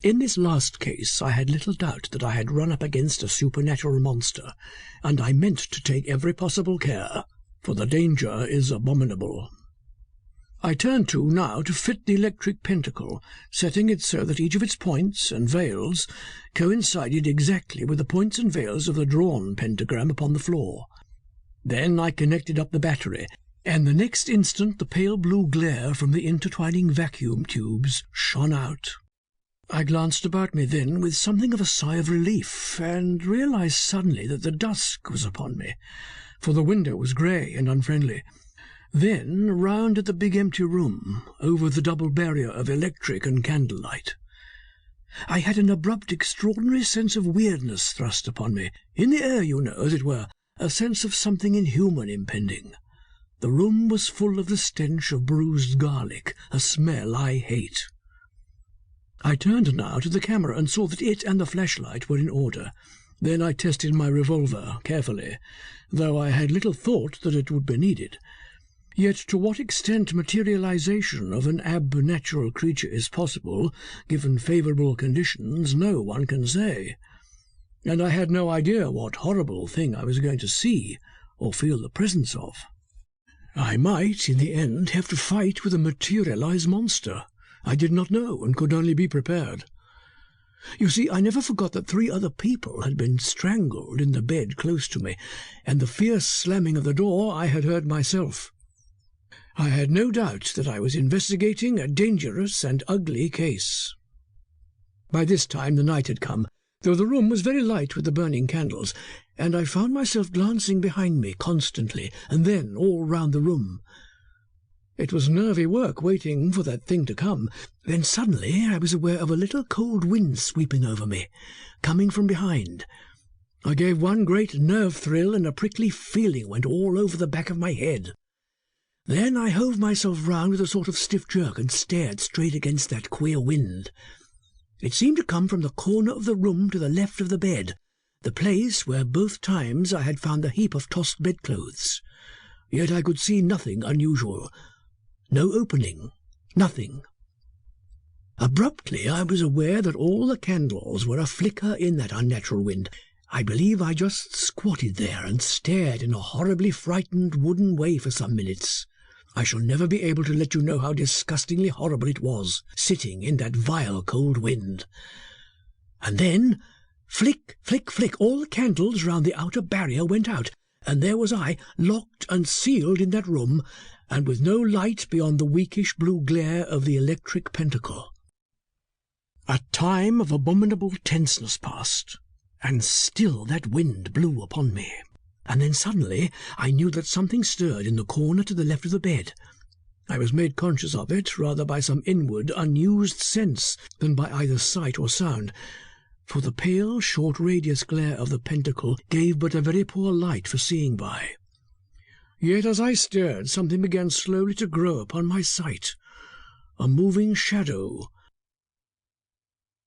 In this last case I had little doubt that I had run up against a supernatural monster, and I meant to take every possible care, for the danger is abominable. I turned to now to fit the electric pentacle, setting it so that each of its points and veils coincided exactly with the points and veils of the drawn pentagram upon the floor. Then I connected up the battery, and the next instant the pale blue glare from the intertwining vacuum tubes shone out. I glanced about me then with something of a sigh of relief, and realized suddenly that the dusk was upon me, for the window was grey and unfriendly. Then round at the big empty room, over the double barrier of electric and candlelight. I had an abrupt, extraordinary sense of weirdness thrust upon me. In the air, you know, as it were, a sense of something inhuman impending. The room was full of the stench of bruised garlic, a smell I hate. I turned now to the camera and saw that it and the flashlight were in order. Then I tested my revolver carefully, though I had little thought that it would be needed. Yet to what extent materialization of an ab-natural creature is possible, given favourable conditions, no one can say. And I had no idea what horrible thing I was going to see or feel the presence of. I might, in the end, have to fight with a materialized monster. I did not know, and could only be prepared. You see, I never forgot that 3 other people had been strangled in the bed close to me, and the fierce slamming of the door I had heard myself. I had no doubt that I was investigating a dangerous and ugly case. By this time the night had come, though the room was very light with the burning candles, and I found myself glancing behind me constantly, and then all round the room. It was nervy work waiting for that thing to come. Then suddenly I was aware of a little cold wind sweeping over me, coming from behind. I gave one great nerve thrill, and a prickly feeling went all over the back of my head. Then I hove myself round with a sort of stiff jerk and stared straight against that queer wind. It seemed to come from the corner of the room to the left of the bed, the place where both times I had found the heap of tossed bedclothes. Yet I could see nothing unusual. No opening, nothing. Abruptly I was aware that all the candles were a-flicker in that unnatural wind. I believe I just squatted there and stared in a horribly frightened wooden way for some minutes. I shall never be able to let you know how disgustingly horrible it was, sitting in that vile cold wind. And then, flick, flick, flick, all the candles round the outer barrier went out, and there was I, locked and sealed in that room, and with no light beyond the weakish blue glare of the electric pentacle. A time of abominable tenseness passed, and still that wind blew upon me. And then suddenly I knew that something stirred in the corner to the left of the bed. I was made conscious of it rather by some inward, unused sense than by either sight or sound, for the pale, short radius glare of the pentacle gave but a very poor light for seeing by. Yet as I stared, something began slowly to grow upon my sight, a moving shadow,